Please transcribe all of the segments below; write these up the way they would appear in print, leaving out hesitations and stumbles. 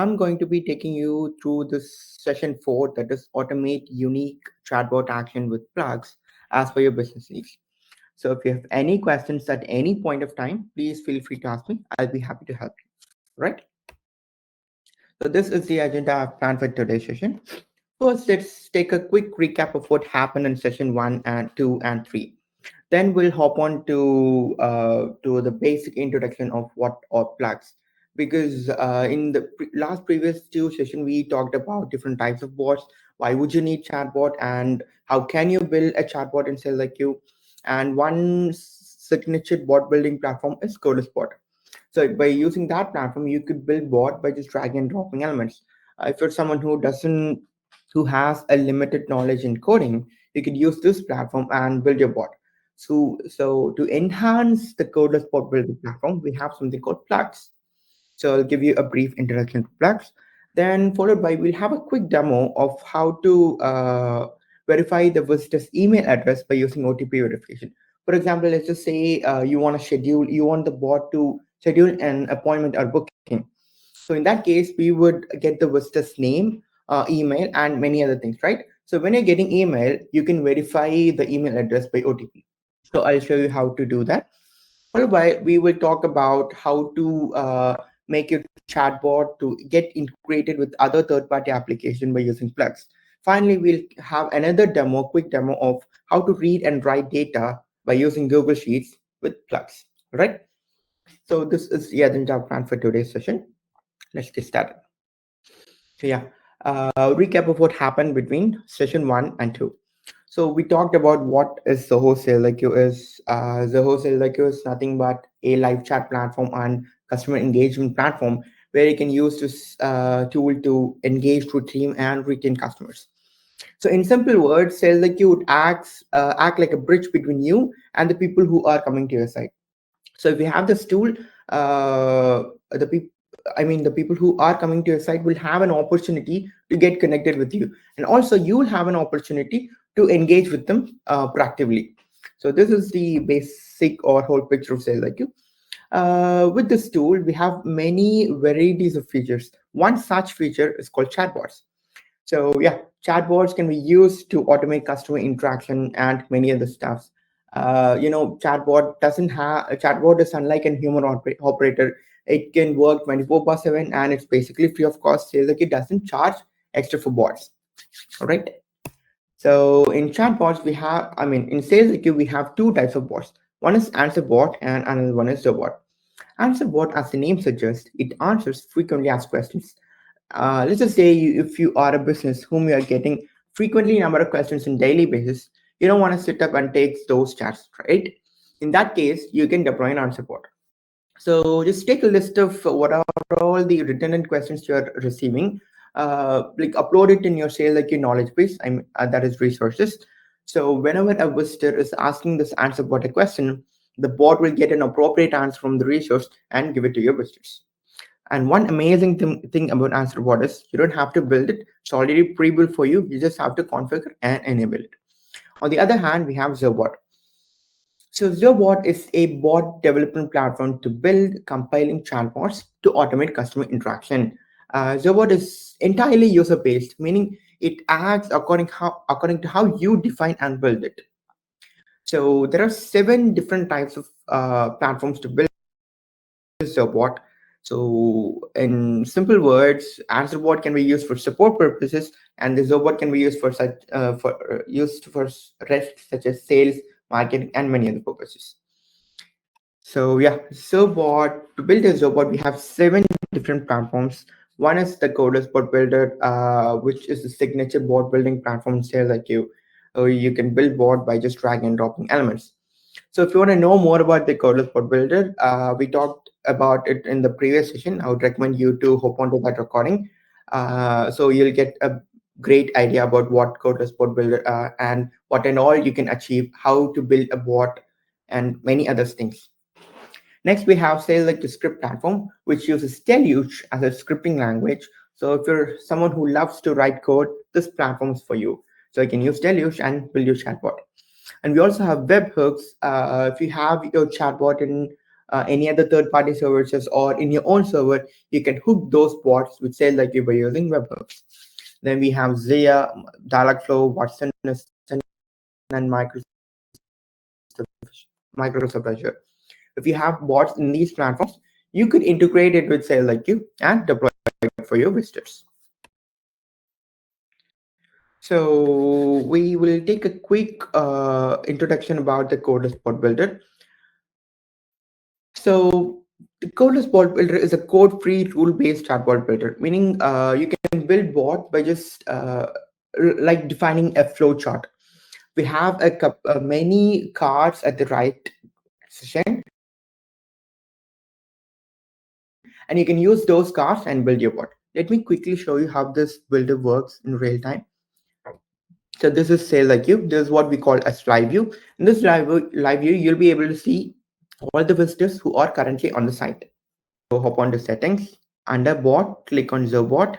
I'm going to be taking you through this session 4, that is automate unique chatbot action with plugs as per your business needs. So if you have any questions at any point of time, please feel free to ask me. I'll be happy to help you. Right? So this is the agenda I've planned for today's session. First, let's take a quick recap of what happened in session 1 and 2 and 3. Then we'll hop on to the basic introduction of what are plugs, because in the last previous two session we talked about different types of bots. Why would you need chatbot, and how can you build a chatbot in SalesIQ? And one signature bot building platform is codeless bot. So by using that platform, you could build bot by just dragging and dropping elements. If you're someone who has a limited knowledge in coding, you could use this platform and build your bot. So to enhance the codeless bot building platform, we have something called plugs. So I'll give you a brief introduction to plugs. Then followed by we'll have a quick demo of how to verify the visitor's email address by using OTP verification. For example, let's just say you want the bot to schedule an appointment or booking. So in that case, we would get the visitor's name, email, and many other things, right? So when you're getting email, you can verify the email address by OTP. So I'll show you how to do that. Followed by, we will talk about how to make your chatbot to get integrated with other third-party application by using plugs. Finally, we'll have another demo, quick demo of how to read and write data by using Google Sheets with plugs, right? So this is the agenda plan for today's session. Let's get started. So yeah, recap of what happened between session 1 and 2. So we talked about what is Zoho SalesIQ is. Zoho SalesIQ is nothing but a live chat platform and customer engagement platform where you can use this tool to engage through team and retain customers. So in simple words, SalesIQ would act like a bridge between you and the people who are coming to your site. So if you have this tool, the people the people who are coming to your site will have an opportunity to get connected with you, and also you will have an opportunity to engage with them proactively. So this is the basic or whole picture of sales IQ. With this tool, we have many varieties of features. One such feature is called chatbots. So yeah, chatbots can be used to automate customer interaction and many other stuffs. Chatbot is unlike a human operator. It can work 24/7 and it's basically free of cost. Sales like it doesn't charge extra for bots. All right. So in chatbots, in SalesIQ, we have two types of bots. One is answer bot and another one is Zobot. Answer bot, as the name suggests, it answers frequently asked questions. Let's just say if you are a business whom you are getting frequently number of questions on daily basis, you don't want to sit up and take those chats, right? In that case, you can deploy an answer bot. So just take a list of what are all the redundant questions you're receiving, like upload it in your SalesIQ knowledge base, that is resources. So whenever a visitor is asking this answer bot a question, the bot will get an appropriate answer from the resource and give it to your visitors. And one amazing thing about Answer Bot is you don't have to build it. It's already pre-built for you. You just have to configure and enable it. On the other hand, we have Zobot. So Zobot is a bot development platform to build compiling chatbots to automate customer interaction. Zobot is entirely user-based, meaning it acts according to how you define and build it. So there are 7 different types of platforms to build Zobot. So in simple words, answer bot can be used for support purposes, and the Zobot can be used for rest such as sales, marketing, and many other purposes. So yeah, Zobot, to build a Zobot, we have 7 different platforms. One is the codeless bot builder, which is the signature bot building platform in SalesIQ. You can build bot by just dragging and dropping elements. So if you want to know more about the codeless bot builder, we talked about it in the previous session. I would recommend you to hop onto that recording. So you'll get a great idea about what codeless bot builder and what and all you can achieve, how to build a bot, and many other things. Next, we have SalesIQ script platform, which uses Deluge as a scripting language. So if you're someone who loves to write code, this platform is for you. So you can use Deluge and build your chatbot. And we also have webhooks. If you have your chatbot in any other third-party services, or in your own server, you can hook those bots with SalesIQ by using webhooks. Then we have Zia, Dialogflow, Watson Assistant, and Microsoft Azure. If you have bots in these platforms, you could integrate it with SalesIQ and deploy it for your visitors. So we will take a quick introduction about the codeless bot builder. So the codeless bot builder is a code-free, rule-based chatbot builder, meaning you can build bot by just like defining a flow chart. We have many cards at the right session, and you can use those cards and build your bot. Let me quickly show you how this builder works in real time. So this is SalesIQ. This is what we call as live view. In this live view, you'll be able to see all the visitors who are currently on the site. So hop on to settings. Under bot, click on Zobot.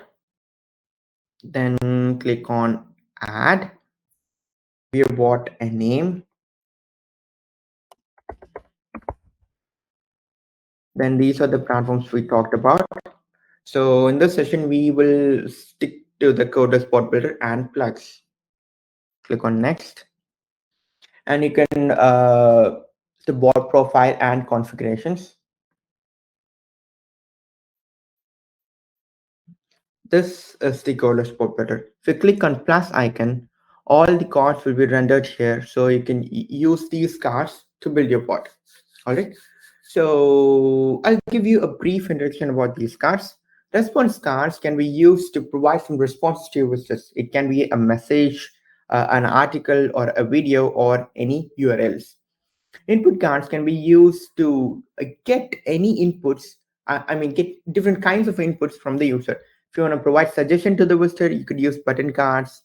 Then click on add. Give your bot a name. Then these are the platforms we talked about. So in this session, we will stick to the codeless bot builder and plugs. Click on next. And you can the bot profile and configurations. This is the codeless bot builder. If you click on plus icon, all the cards will be rendered here. So you can use these cards to build your bot. All right. So I'll give you a brief introduction about these cards. Response cards can be used to provide some responses to your visitors. It can be a message, an article, or a video, or any URLs. Input cards can be used to get any inputs. I mean, get different kinds of inputs from the user. If you want to provide suggestion to the visitor, you could use button cards.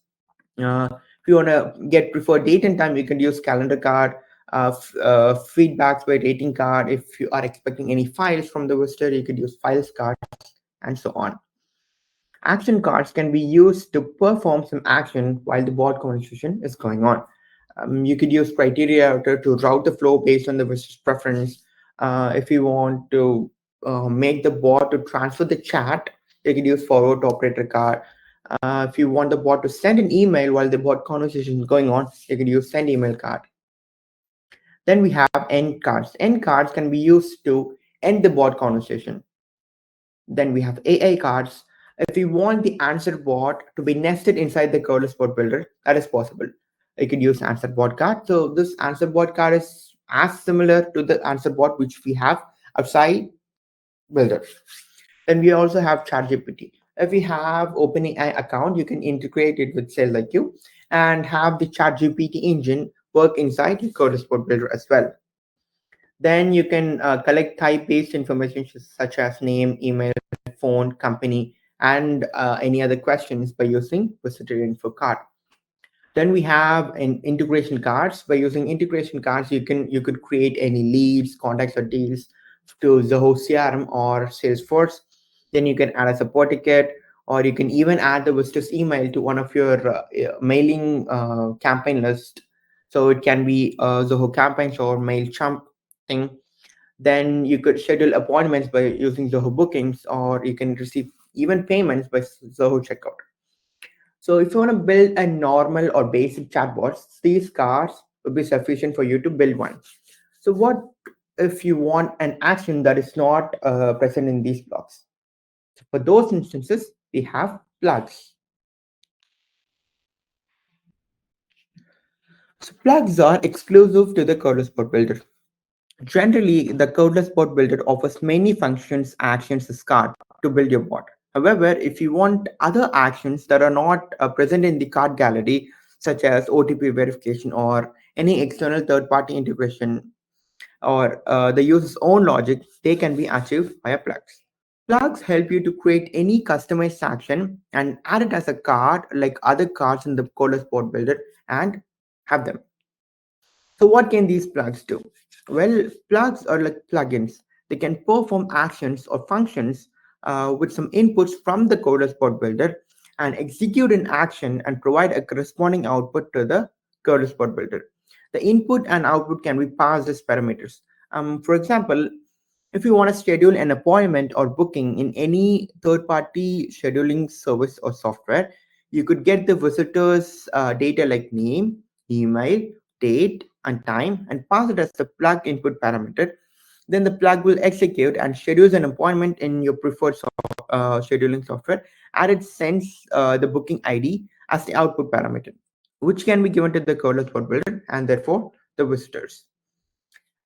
If you want to get preferred date and time, you can use calendar card. Feedbacks by rating card. If you are expecting any files from the visitor, you could use files card, and so on. Action cards can be used to perform some action while the bot conversation is going on. You could use criteria to route the flow based on the visitor's preference. If you want to make the bot to transfer the chat, you could use forward operator card. If you want the bot to send an email while the bot conversation is going on, you could use send email card. Then we have end cards. End cards can be used to end the bot conversation. Then we have AI cards. If you want the answer bot to be nested inside the codeless bot builder, that is possible. You could use answer bot card. So this answer bot card is as similar to the answer bot which we have outside builder. Then we also have ChatGPT. If you have OpenAI account, you can integrate it with SalesIQ and have the ChatGPT engine work inside your codeless bot builder as well. Then you can collect type-based information such as name, email, phone, company, and any other questions by using visitor info card. Then we have integration cards. By using integration cards, you could create any leads, contacts, or deals to Zoho CRM or Salesforce. Then you can add a support ticket, or you can even add the visitor's email to one of your mailing campaign list. So it can be Zoho campaigns or MailChimp thing. Then you could schedule appointments by using Zoho bookings, or you can receive even payments by Zoho checkout. So if you want to build a normal or basic chatbots, these cards will be sufficient for you to build one. So what if you want an action that is not present in these blocks? So for those instances, we have plugs. So plugs are exclusive to the codeless bot builder. Generally, the codeless bot builder offers many functions, actions as card to build your bot. However, if you want other actions that are not present in the card gallery, such as OTP verification or any external third-party integration or the user's own logic, they can be achieved via plugs. Plugs help you to create any customized action and add it as a card like other cards in the codeless bot builder and have them. So what can these plugs do? Well, plugs are like plugins. They can perform actions or functions with some inputs from the codeless bot builder and execute an action and provide a corresponding output to the codeless bot builder. The input and output can be passed as parameters. For example, If you want to schedule an appointment or booking in any third party scheduling service or software, you could get the visitor's data like name, email, date, and time and pass it as the plug input parameter. Then the plug will execute and schedules an appointment in your preferred scheduling software, and it sends the booking ID as the output parameter, which can be given to the codeless bot builder and therefore the visitors.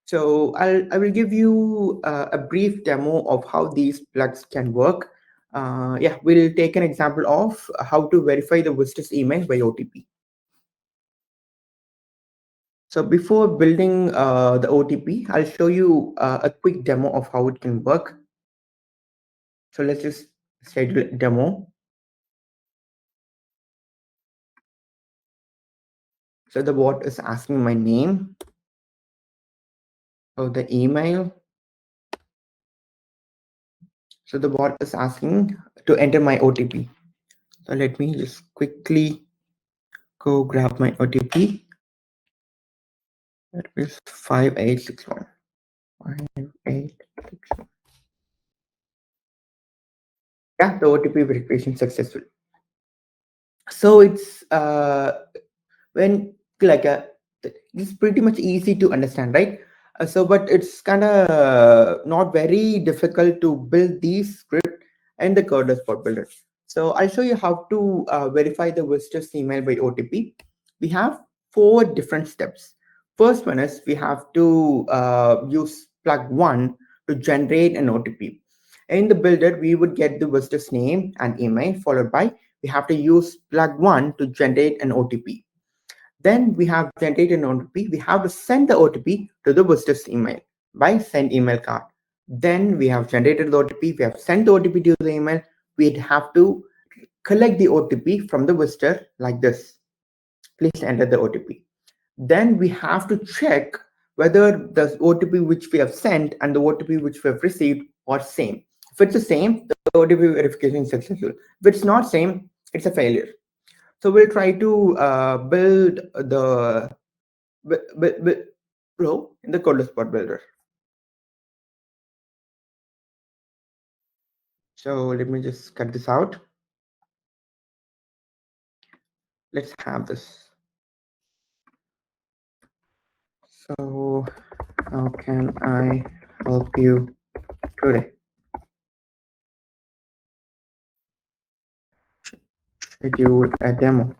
So I will give you a brief demo of how these plugs can work. Yeah, we'll take an example of how to verify the visitor's email by OTP. So before building the OTP, I'll show you a quick demo of how it can work. So let's just schedule a demo. So the bot is asking my name, so the email. So the bot is asking to enter my OTP. So let me just quickly go grab my OTP. That is 5861. 5861. Yeah, the OTP verification successful. So it's when like it's pretty much easy to understand, right? So but it's kind of not very difficult to build these script and the codeless bot builder. So I'll show you how to verify the visitor's email by OTP. We have four different steps. First one is we have to use plug one to generate an OTP. In the builder we would get the visitor's name and email, followed by we have to use plug one to generate an OTP. Then we have generated an OTP. We have to send the OTP to the visitor's email by send email card. Then we have generated the OTP. We have sent the OTP to the email. We'd have to collect the OTP from the visitor like this. Please enter the OTP. Then we have to check whether the OTP which we have sent and the OTP which we have received are same. If it's the same, the OTP verification is successful. If it's not same, it's a failure. So we'll try to build the flow in the codeless bot builder. So let me just cut this out. Let's have this. So how can I help you today? Schedule a demo.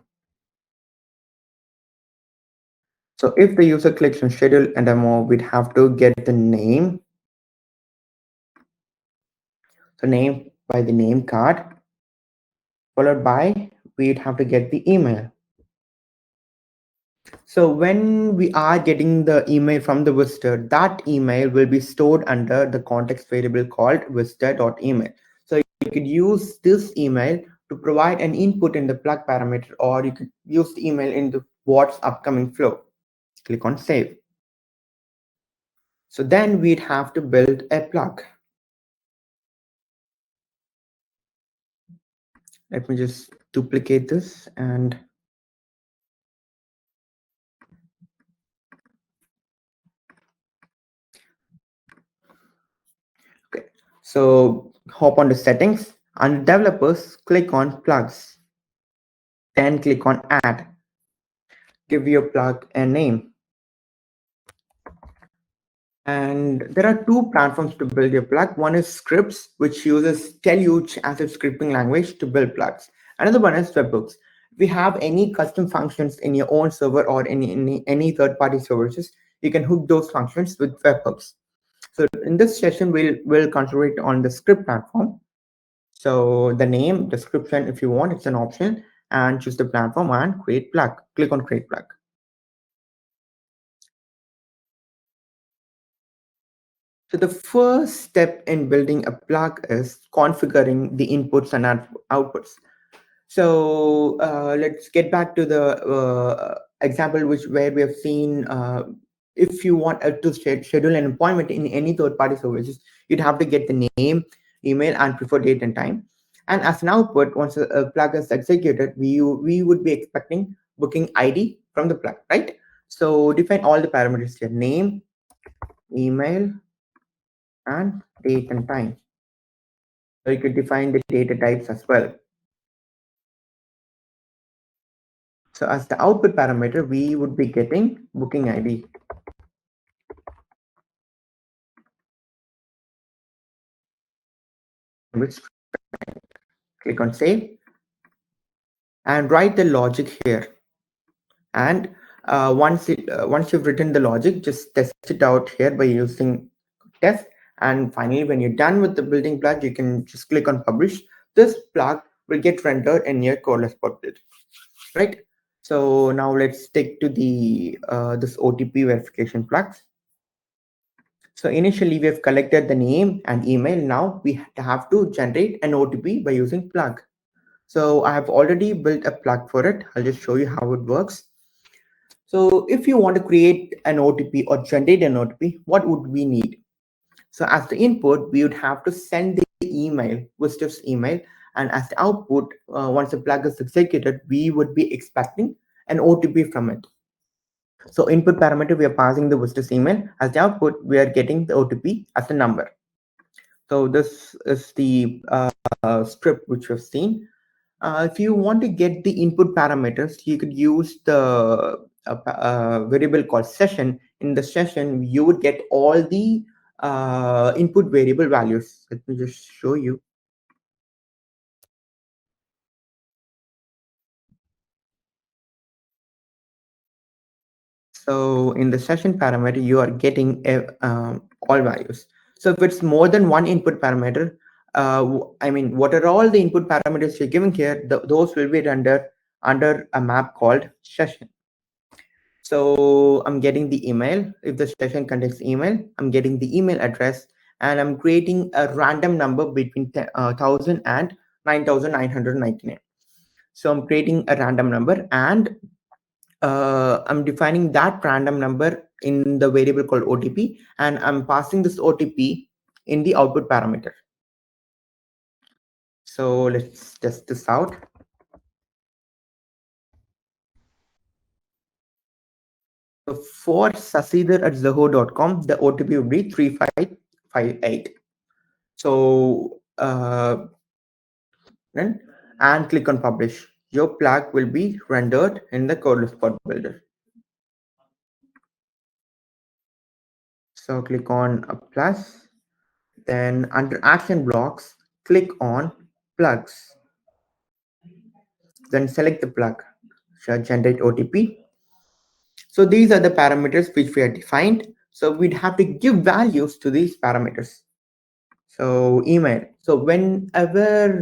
So if the user clicks on schedule a demo, we'd have to get the name. So name by the name card, followed by we'd have to get the email. So when we are getting the email from the visitor, that email will be stored under the context variable called visitor.email. So you could use this email to provide an input in the plug parameter, or you could use the email in the what's upcoming flow. Click on save. So then we'd have to build a plug. Let me just duplicate this and okay. So hop on the settings and developers, click on plugs, then click on add. Give your plug a name. And there are two platforms to build your plug. One is Scripts, which uses Deluge as a scripting language to build plugs. Another one is Webhooks. If you have any custom functions in your own server or any third-party services, you can hook those functions with webhooks. So in this session, we'll concentrate on the script platform. So the name, description, if you want, it's an option, and choose the platform and create plug. Click on create plug. So the first step in building a plug is configuring the inputs and outputs. So let's get back to the example where we have seen if you want to schedule an appointment in any third-party services, you'd have to get the name, email, and preferred date and time. And as an output, once a plug is executed, we would be expecting booking ID from the plug, right? So define all the parameters here: name, email, and date and time. So you could define the data types as well. So as the output parameter, we would be getting booking ID. Which click on save and write the logic here. And once you've written the logic, just test it out here by using test. And finally, when you're done with the building plug, you can just click on publish. This plug will get rendered in your codeless build, right? So now let's stick to the this OTP verification plugs. So initially we have collected the name and email. Now we have to generate an OTP by using plug. So I have already built a plug for it. I'll just show you how it works. So if you want to create an OTP or generate an OTP, what would we need? So as the input, we would have to send the email, Wister's email, and as the output, once the plug is executed, we would be expecting an OTP from it. So input parameter, we are passing the Wister's email. As the output, we are getting the OTP as a number. So this is the script which we've seen. If you want to get the input parameters, you could use the variable called session. In the session, you would get all the input variable values. Let me just show you. So in the session parameter, you are getting all values. So if it's more than one input parameter, I mean, what are all the input parameters you're giving here? Those will be under a map called session. So I'm getting the email. If the session contains email, I'm getting the email address, and I'm creating a random number between 1000 and 9999. So I'm creating a random number, and I'm defining that random number in the variable called OTP, and I'm passing this OTP in the output parameter. So let's test this out. So for sasidar@zoho.com, the OTP will be 3558. So run and click on publish. Your plug will be rendered in the codeless pod builder. So click on a plus, then under action blocks, click on plugs. Then select the plug, generate OTP. So these are the parameters which we have defined. So we'd have to give values to these parameters. So email. So whenever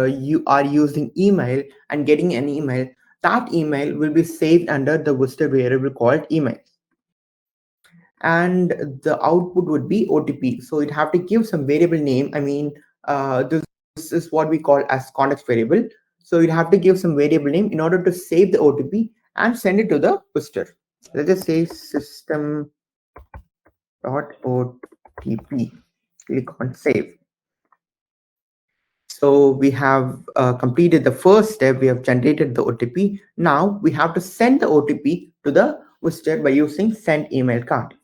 you are using email and getting an email, that email will be saved under the Wister variable called email. And the output would be OTP. So you'd have to give some variable name. I mean, this is what we call as context variable. So you'd have to give some variable name in order to save the OTP and send it to the Wister. Let's just say system.otp. Click on save. So we have completed the first step. We have generated the OTP. Now we have to send the OTP to the Wister by using send email card.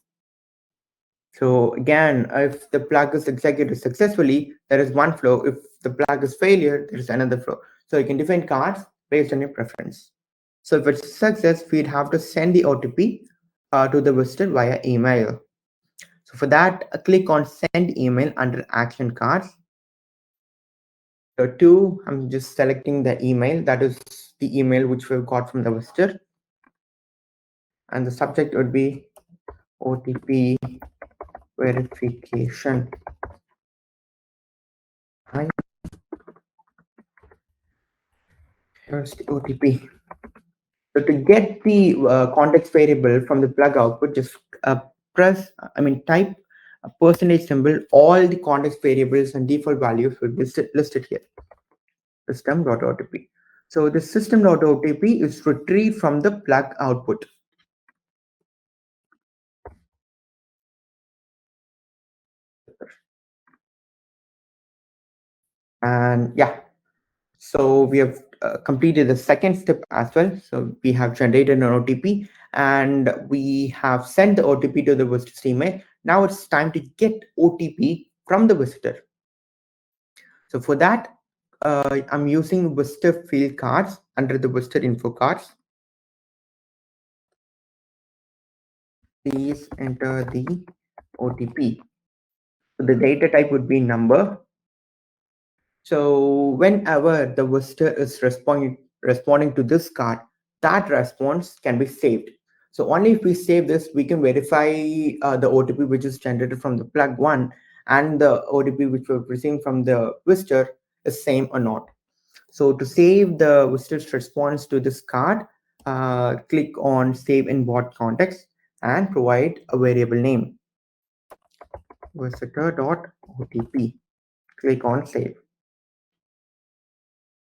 So again, if the plug is executed successfully, there is one flow. If the plug is failure, there is another flow. So you can define cards based on your preference. So if it's a success, we'd have to send the OTP to the visitor via email. So for that, click on send email under action cards. So two, I'm just selecting the email. That is the email which we've got from the visitor. And the subject would be OTP verification. Hi. Here's the OTP. So to get the context variable from the plug output, just type a percentage symbol. All the context variables and default values will be listed here. System.otp. So the system.otp is retrieved from the plug output. And yeah, so we have completed the second step as well. So we have generated an OTP and we have sent the OTP to the visitor's email. Now it's time to get OTP from the visitor. So for that, I'm using visitor field cards under the visitor info cards. Please enter the OTP. So the data type would be number. So whenever the visitor is responding to this card, that response can be saved. So only if we save this, we can verify the OTP which is generated from the plug one and the OTP which we're receiving from the visitor is same or not. So to save the visitor's response to this card, click on save in bot context and provide a variable name, visitor.otp. Click on save.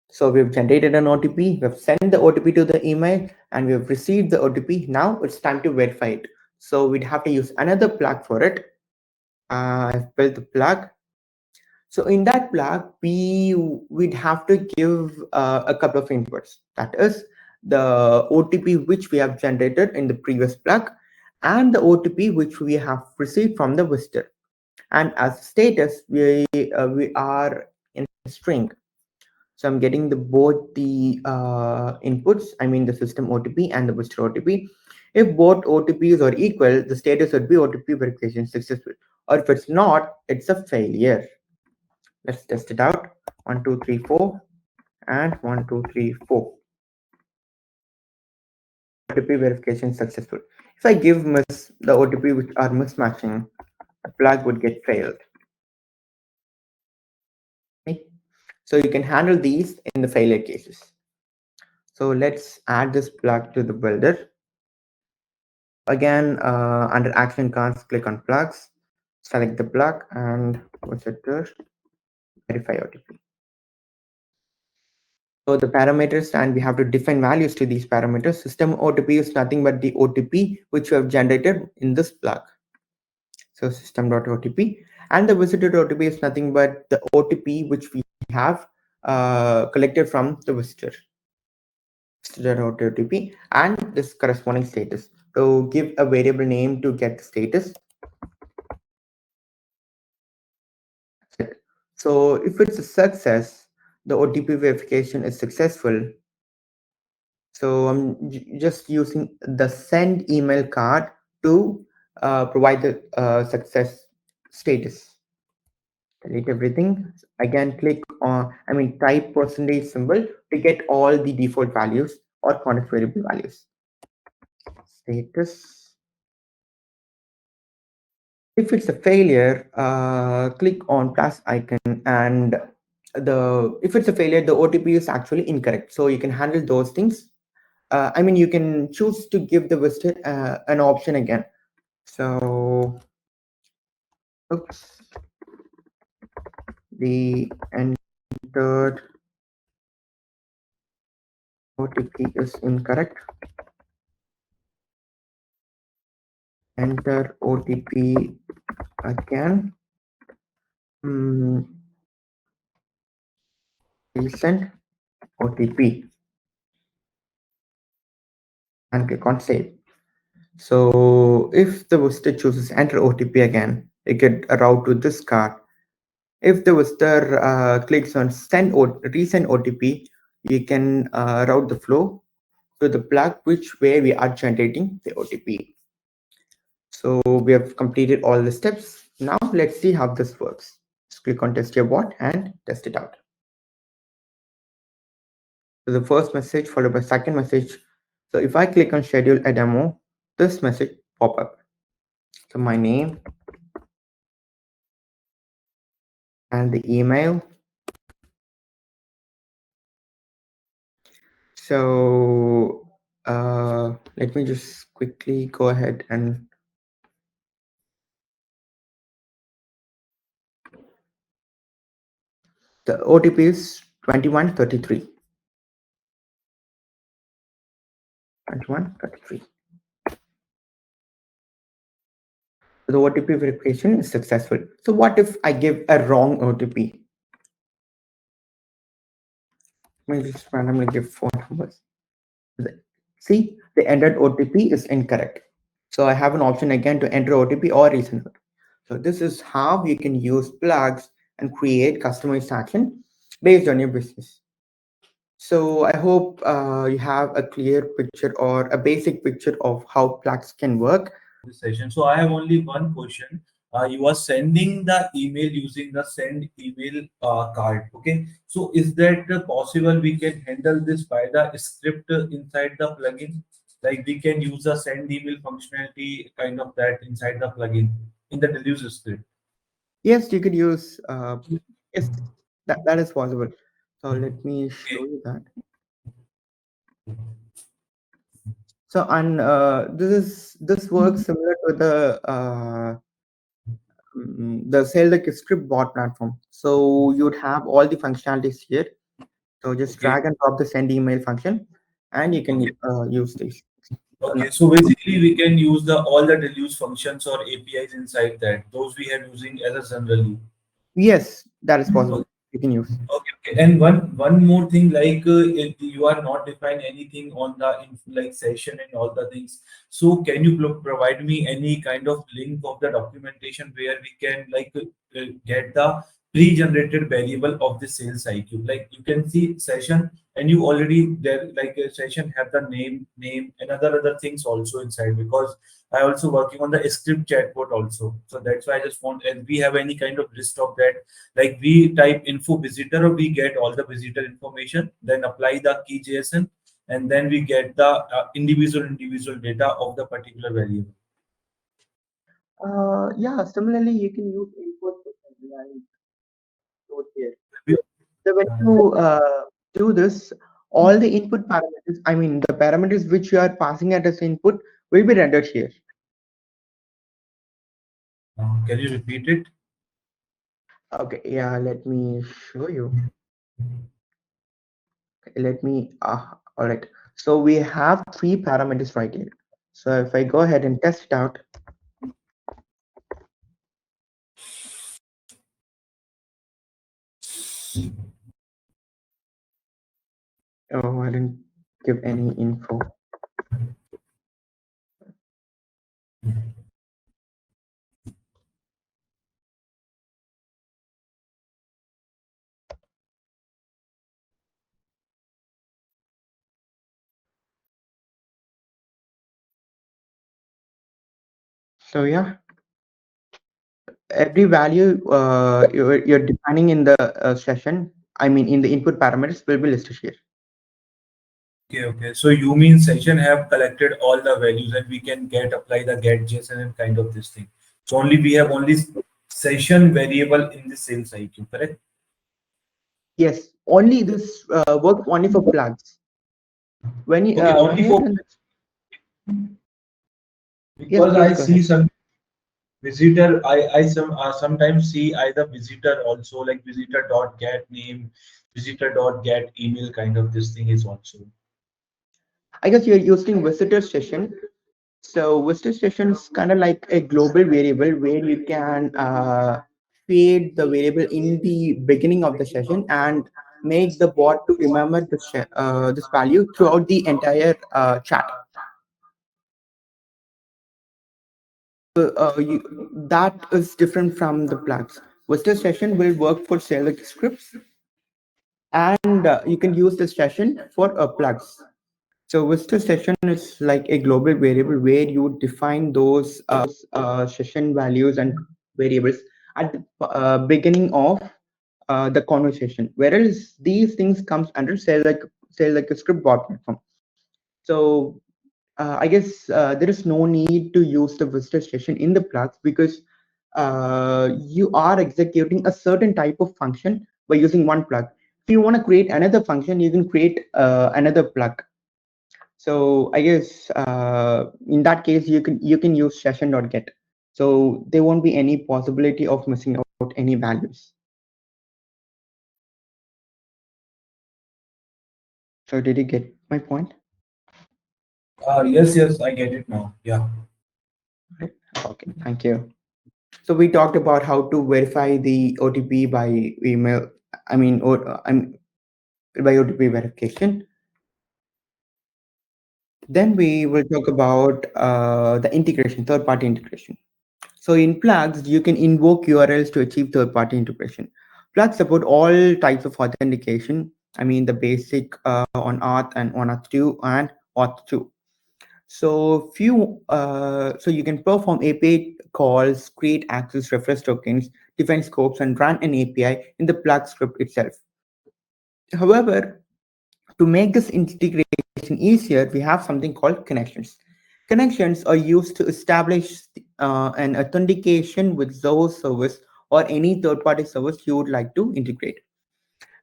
So we've generated an OTP, we've sent the OTP to the email, and we've received the OTP. Now it's time to verify it. So we'd have to use another plug for it. I've built the plug. So in that plug, we'd have to give a couple of inputs. That is the OTP which we have generated in the previous plug and the OTP which we have received from the visitor. And as status, we are in string. So I'm getting the both the inputs, I mean the system OTP and the booster OTP. If both OTPs are equal, the status would be OTP verification successful. Or if it's not, it's a failure. Let's test it out. 1, 2, 3, 4, and 1, 2, 3, 4. OTP verification successful. If I give the OTP which are mismatching, the plug would get failed. Okay. So you can handle these in the failure cases. So let's add this plug to the builder. Again, under action cards, click on plugs, select the plug and visitor verify OTP. So the parameters, and we have to define values to these parameters. System OTP is nothing but the OTP which we have generated in this plug. So system.otp, and the visitor OTP is nothing but the OTP which we have collected from the visitor. OTP and this corresponding status. So give a variable name to get the status. So if it's a success, the OTP verification is successful. So I'm just using the send email card to provide the success status. Delete everything. Again, click on, type percentage symbol to get all the default values or context variable values. Status. If it's a failure, click on plus icon, and if it's a failure, the OTP is actually incorrect. So you can handle those things. You can choose to give the visitor an option again. So, oops, the entered OTP is incorrect. Enter OTP again. Resend OTP and click on save. So if the visitor chooses enter OTP again, it get a route to this card. If the visitor clicks on resend OTP, you can route the flow to the plug where we are generating the OTP. So we have completed all the steps. Now let's see how this works. Just click on test your bot and test it out. So the first message followed by second message. So if I click on schedule a demo, this message pop up. So my name and the email. So let me just quickly go ahead and the OTP is 2133. 2133. So the OTP verification is successful. So what if I give a wrong OTP? Let me just randomly give 4 numbers. See, the entered OTP is incorrect. So I have an option again to enter OTP or resend it. So this is how you can use plugs and create customized action based on your business. So I hope you have a clear picture or a basic picture of how plugs can work. This session. So I have only one question. You are sending the email using the send email card. Okay. So is that possible? We can handle this by the script inside the plugin. Like we can use the send email functionality kind of that inside the plugin in the deluge script. Yes, you could use. Yes, that is possible. So let me show Okay. you that. So and this works similar to the Sales like script bot platform. So you'd have all the functionalities here. So just Okay. drag and drop the send email function, and you can Okay. use this. So now, Okay. So basically, we can use the all the deluge functions or APIs inside that. Those we have using as a generally. yes, that is possible. You can use. Okay, okay. And one more thing, like if you are not define anything on the like session and all the things. So can you provide me any kind of link of the documentation where we can like get the pre-generated variable of the sales IQ? Like you can see session and you already there like a session have the name and other things also inside because I also working on the script chatbot also. So that's why I just want and we have any kind of list of that like we type info visitor or we get all the visitor information, then apply the key JSON, and then we get the individual data of the particular variable. Yeah, similarly, you can use input like stored here. We- So when you do this, all the input parameters, I mean the parameters which you are passing at as input will be rendered here. can you repeat it? Okay, yeah, let me show you. Okay, let me, all right. So we have three parameters right here. So if I go ahead and test it out, oh, I didn't give any info. So yeah, every value you're defining in the session, I mean in the input parameters will be listed here. Okay, okay. So you mean session have collected all the values and we can get apply the get JSON and kind of this thing. So only we have only session variable in the sales IQ, correct? Yes, only this works only for plugs. Okay, When only you for run, yes, because please I go see ahead. some visitor, I sometimes see either visitor also like visitor dot get name, visitor dot get email kind of this thing is also. I guess you're using visitor session. So visitor session is kind of like a global variable where you can feed the variable in the beginning of the session and make the bot to remember this value throughout the entire chat. That is different from the plugs. Visitor session will work for select scripts, and you can use this session for plugs. So visitor session is like a global variable where you define those session values and variables at the beginning of the conversation. Whereas these things comes under say like a script bot platform. So I guess there is no need to use the visitor session in the plugs because you are executing a certain type of function by using one plug. If you want to create another function, you can create another plug. So I guess in that case, you can use session.get. So there won't be any possibility of missing out any values. So did you get my point? Yes, yes, I get it now. Yeah. Right. Okay, thank you. So we talked about how to verify the OTP by email. I mean, or by OTP verification. Then we will talk about the integration, third-party integration. So in plugs, you can invoke URLs to achieve third-party integration. Plugs support all types of authentication. I mean the basic on Auth and on Auth2 and Auth2. So you can perform API calls, create access reference tokens, define scopes, and run an API in the plug script itself. However, to make this integration easier, we have something called connections. Connections are used to establish an authentication with Zoho service or any third-party service you would like to integrate.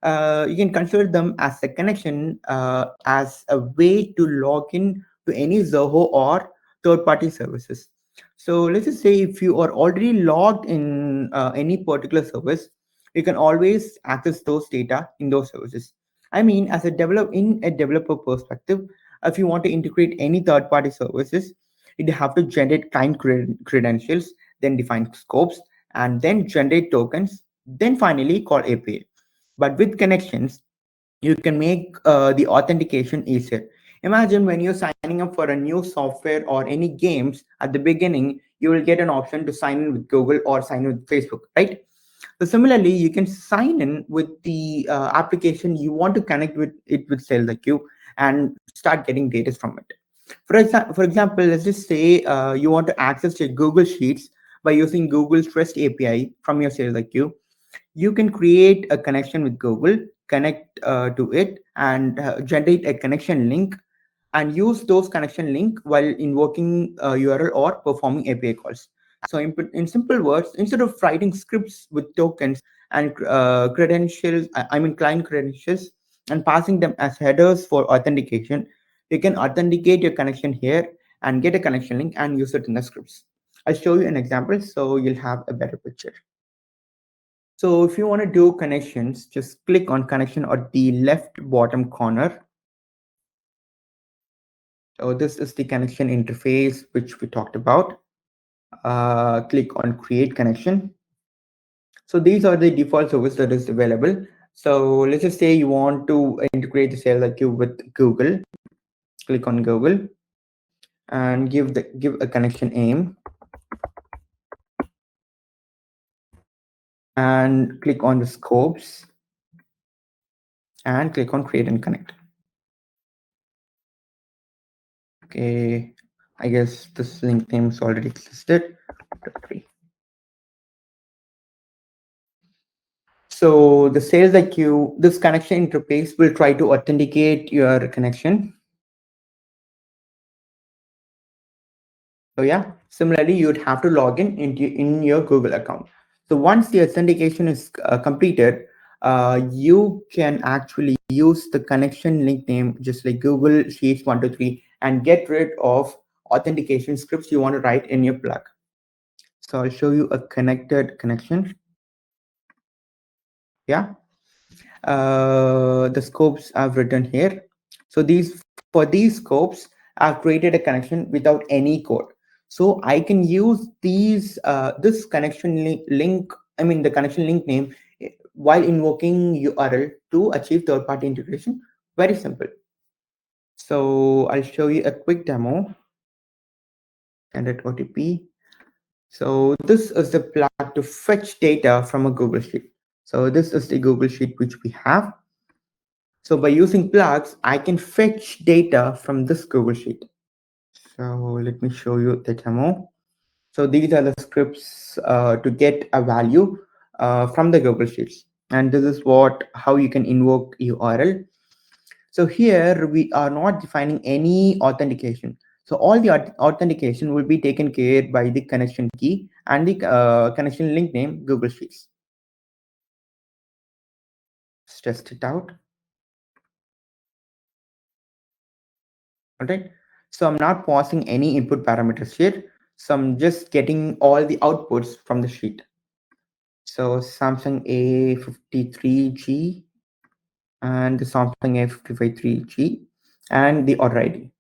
You can consider them as a connection as a way to log in to any Zoho or third-party services. So let's just say if you are already logged in any particular service, you can always access those data in those services. I mean, as a in a developer perspective, if you want to integrate any third-party services, you have to generate client credentials, then define scopes, and then generate tokens, then finally call API. But with connections, you can make the authentication easier. Imagine when you're signing up for a new software or any games at the beginning, you will get an option to sign in with Google or sign in with Facebook, right? So similarly, you can sign in with the application you want to connect with it with SalesIQ and start getting data from it. For example, let's just say you want to access your Google Sheets by using Google's REST API from your SalesIQ. You can create a connection with Google, connect to it, and generate a connection link, and use those connection link while invoking URL or performing API calls. So in simple words, instead of writing scripts with tokens and credentials, I mean client credentials, and passing them as headers for authentication, you can authenticate your connection here and get a connection link and use it in the scripts. I'll show you an example so you'll have a better picture. So if you want to do connections, just click on connection at the left bottom corner. So this is the connection interface which we talked about. Click on create connection. So these are the default service that is available. So let's just say you want to integrate the SalesIQ with Google. Click on Google and give a connection name and click on the scopes and click on create and connect. Okay, I guess this link name is already existed. So the SalesIQ, this connection interface will try to authenticate your connection. So yeah, similarly, you'd have to log in your Google account. So once the authentication is completed, you can actually use the connection link name, just like Google Sheets 123, and get rid of authentication scripts you want to write in your plug. So I'll show you a connected connection. Yeah. The scopes I've written here. So these scopes, I've created a connection without any code. So I can use this connection link. I mean the connection link name while invoking URL to achieve third-party integration. Very simple. So I'll show you a quick demo. Standard OTP. So this is the plug to fetch data from a Google Sheet. So this is the Google Sheet which we have. So by using plugs, I can fetch data from this Google Sheet. So let me show you the demo. So these are the scripts to get a value from the Google Sheets. And this is how you can invoke URL. So here we are not defining any authentication. So all the authentication will be taken care by the connection key and the connection link name Google Sheets. Let's test it out. All right. So I'm not passing any input parameters here. So I'm just getting all the outputs from the sheet. So Samsung A53G and the Samsung A553G and the order ID.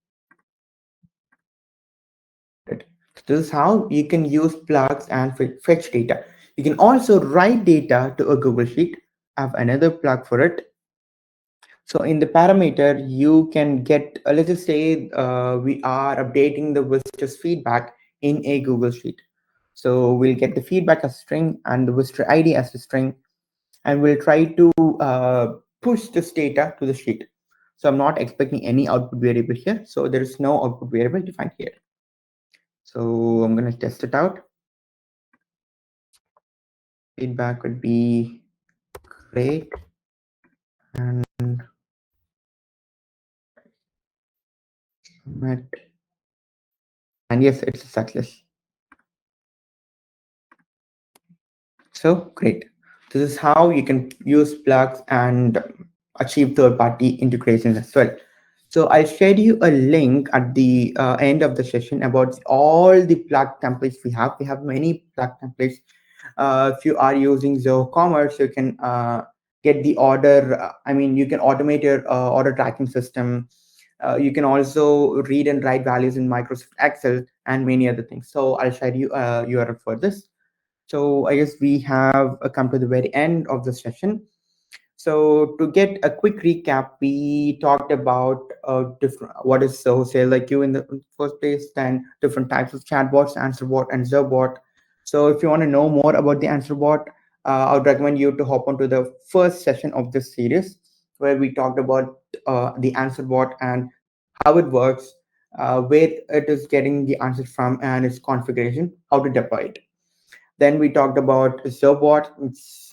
Right. This is how you can use plugs and fetch data. You can also write data to a Google Sheet. I have another plug for it. So in the parameter, you can get, let's just say we are updating the visitor's feedback in a Google Sheet. So we'll get the feedback as string and the visitor ID as a string, and we'll try to push this data to the sheet. So I'm not expecting any output variable here. So there is no output variable defined here. So I'm going to test it out. Feedback would be great. And and yes, it's a success. So great. This is how you can use plugs and achieve third-party integrations as well. So I'll share you a link at the end of the session about all the plug templates we have. We have many plug templates. If you are using Zoho Commerce, you can get the order. I mean, you can automate your order tracking system. You can also read and write values in Microsoft Excel and many other things. So I'll share you a URL for this. So I guess we have come to the very end of the session. So to get a quick recap, we talked about different what is SalesIQ in the first place, then different types of chatbots, AnswerBot and Zobot. So if you want to know more about the AnswerBot, I would recommend you to hop onto the first session of this series, where we talked about the AnswerBot and how it works, where it is getting the answer from, and its configuration, how to deploy it. Then we talked about Zobot.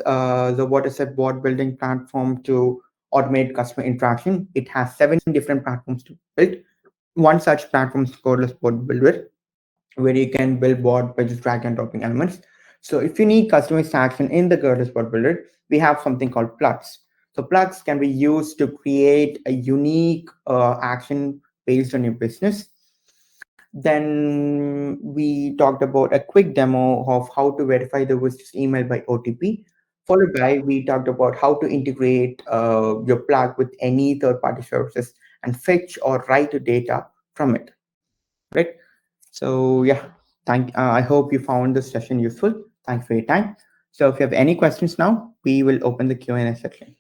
Zobot is a bot building platform to automate customer interaction. It has 7 different platforms to build. One such platform is codeless bot builder, where you can build bot by just drag and dropping elements. So if you need customized action in the codeless bot builder, we have something called plugs. So plugs can be used to create a unique action based on your business. Then we talked about a quick demo of how to verify the visitor's email by OTP. Followed by, we talked about how to integrate your plug with any third-party services and fetch or write the data from it. Right. So yeah, I hope you found this session useful. Thanks for your time. So if you have any questions now, we will open the Q&A section.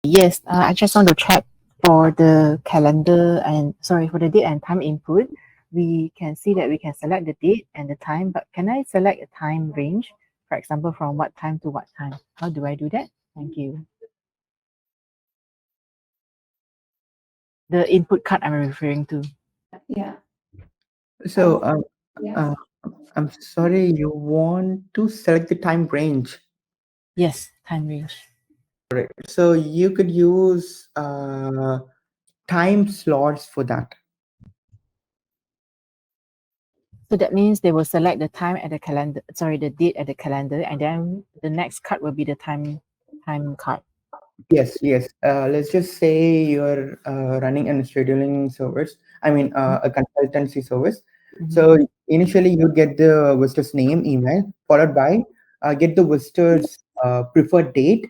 Yes, I just want to check for the calendar and sorry for the date and time input. We can see that we can select the date and the time, but can I select a time range? For example, from what time to what time? How do I do that? Thank you. The input card I'm referring to. Yeah. So Yes. I'm sorry, you want to select the time range. Yes, time range. Right. So you could use time slots for that. So that means they will select the time at the calendar, sorry, the date at the calendar, and then the next card will be the time card. Yes, yes. Let's just say you're running a scheduling service. I mean, a consultancy service. Mhm. So initially, you get the visitor's name, email, followed by get the visitor's preferred date,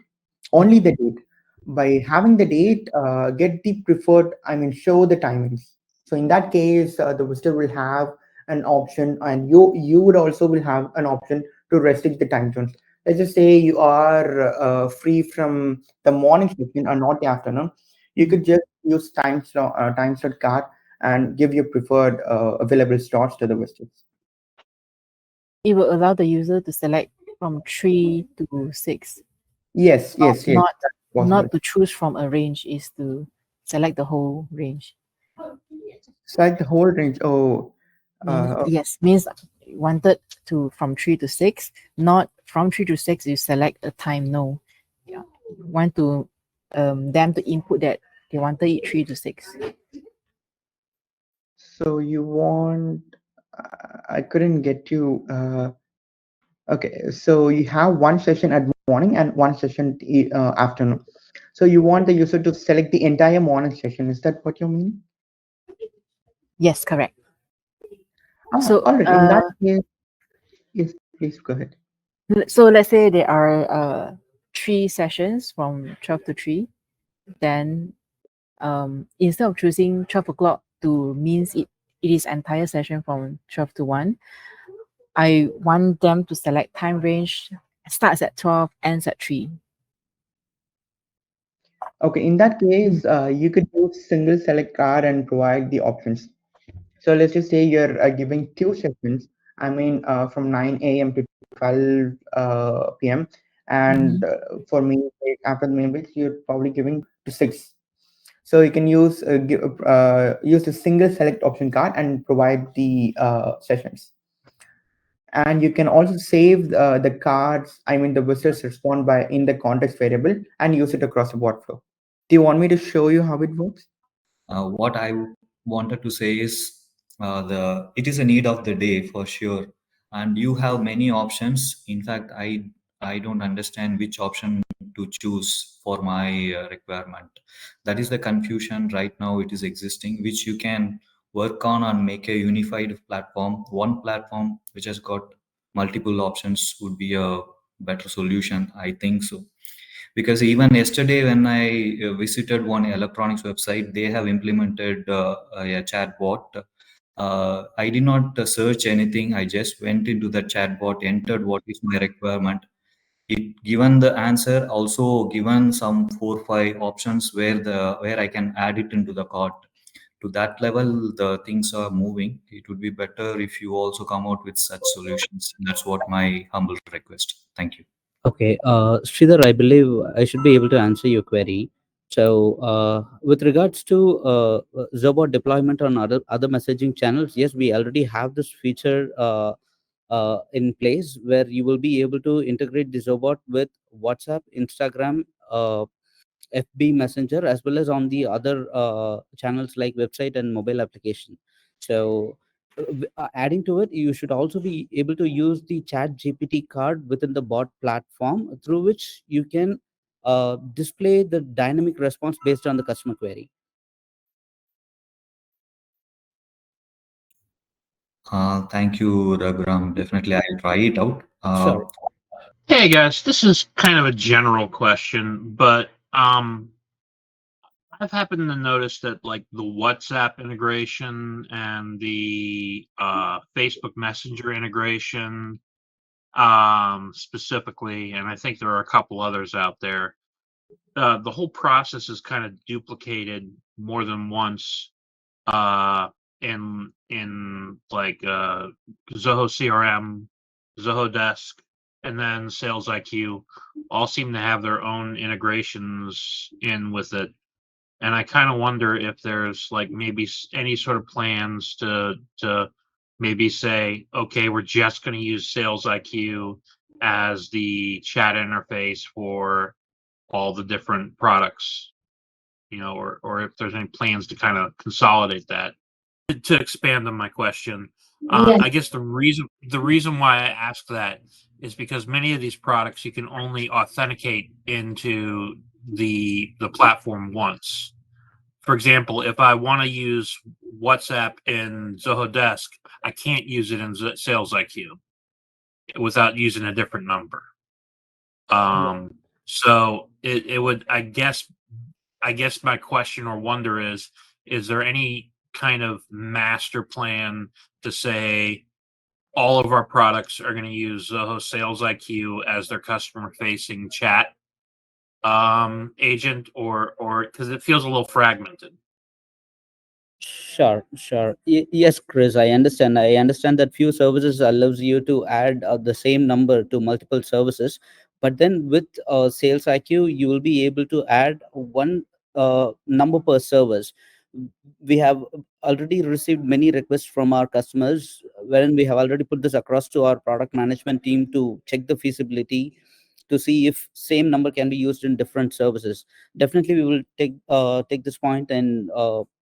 only the date. By having the date, get the preferred. I mean, show the timings. So in that case, the visitor will have an option, and you would also will have an option to restrict the time zones. Let's just say you are free from the morning session or not the afternoon. You could just use time slot card and give your preferred available slots to the visitors. It will allow the user to select from 3 to 6. Yes, yes, yes. Not That's possible. not to choose from a range, is to select the whole range. Select the whole range. Oh, Means wanted to from 3 to 6, not from 3 to 6 you select a time. No. Yeah. Want to them to input that they wanted it 3 to 6. so you want? I couldn't get you. Okay, so you have one session at morning and one session afternoon. So you want the user to select the entire morning session. Is that what you mean? Yes, correct. Ah, all right. In that case, yes, please go ahead. So let's say there are 3 sessions from 12 to 3, then instead of choosing 12 o'clock to means it is entire session from 12 to 1, I want them to select time range starts at 12, ends at 3. Okay, in that case, you could use single select card and provide the options. So let's just say you're giving two sessions, I mean, from 9 a.m. to 12 p.m. And for me, like, after the main weeks, you're probably giving to 6. So you can use the single select option card and provide the sessions. And you can also save the cards, I mean, the visitors respond by in the context variable and use it across the workflow. Do you want me to show you how it works? What I wanted to say is the it is a need of the day for sure, and you have many options. In fact, I don't understand which option to choose for my requirement. That is the confusion right now. It is existing, which you can work on and make a unified platform. One platform which has got multiple options would be a better solution. I think so, because even yesterday when I visited one electronics website, they have implemented a chatbot. I did not search anything. I just went into the chatbot, entered what is my requirement. It given the answer, also given some 4 5 options where I can add it into the cart. To that level the things are moving. It would be better if you also come out with such solutions. That's what my humble request. Thank you. Okay, Sridhar, I believe I should be able to answer your query. So, with regards to Zobot deployment on other messaging channels, yes, we already have this feature in place where you will be able to integrate the Zobot with WhatsApp, Instagram, FB Messenger, as well as on the other channels like website and mobile application. So, adding to it, you should also be able to use the Chat GPT card within the bot platform, through which you can display the dynamic response based on the customer query. Thank you, Raghuram. Definitely, I'll try it out. Sure. Hey guys, this is kind of a general question, but I've happened to notice that like the WhatsApp integration and the Facebook Messenger integration, specifically, and I think there are a couple others out there. The whole process is kind of duplicated more than once in like Zoho CRM, Zoho Desk, and then SalesIQ all seem to have their own integrations in with it. And I kind of wonder if there's like maybe any sort of plans to maybe say, okay, we're just going to use SalesIQ as the chat interface for all the different products, or if there's any plans to kind of consolidate that. To expand on my question, Yes. I guess the reason why I asked that is because many of these products you can only authenticate into the platform once. For example, if I want to use WhatsApp in Zoho Desk, I can't use it in SalesIQ without using a different number. So it would, I guess my question or wonder is there any kind of master plan to say all of our products are going to use Zoho Sales IQ as their customer facing chat agent, or because it feels a little fragmented? Sure, sure. Yes, Chris, I understand. I understand that few services allows you to add the same number to multiple services, but then with Sales IQ, you will be able to add one number per service. We have already received many requests from our customers, wherein we have already put this across to our product management team to check the feasibility, to see if same number can be used in different services. Definitely we will take this point and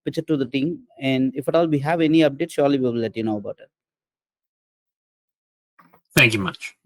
pitch it to the team, and if at all we have any updates, surely we will let you know about it. Thank you much.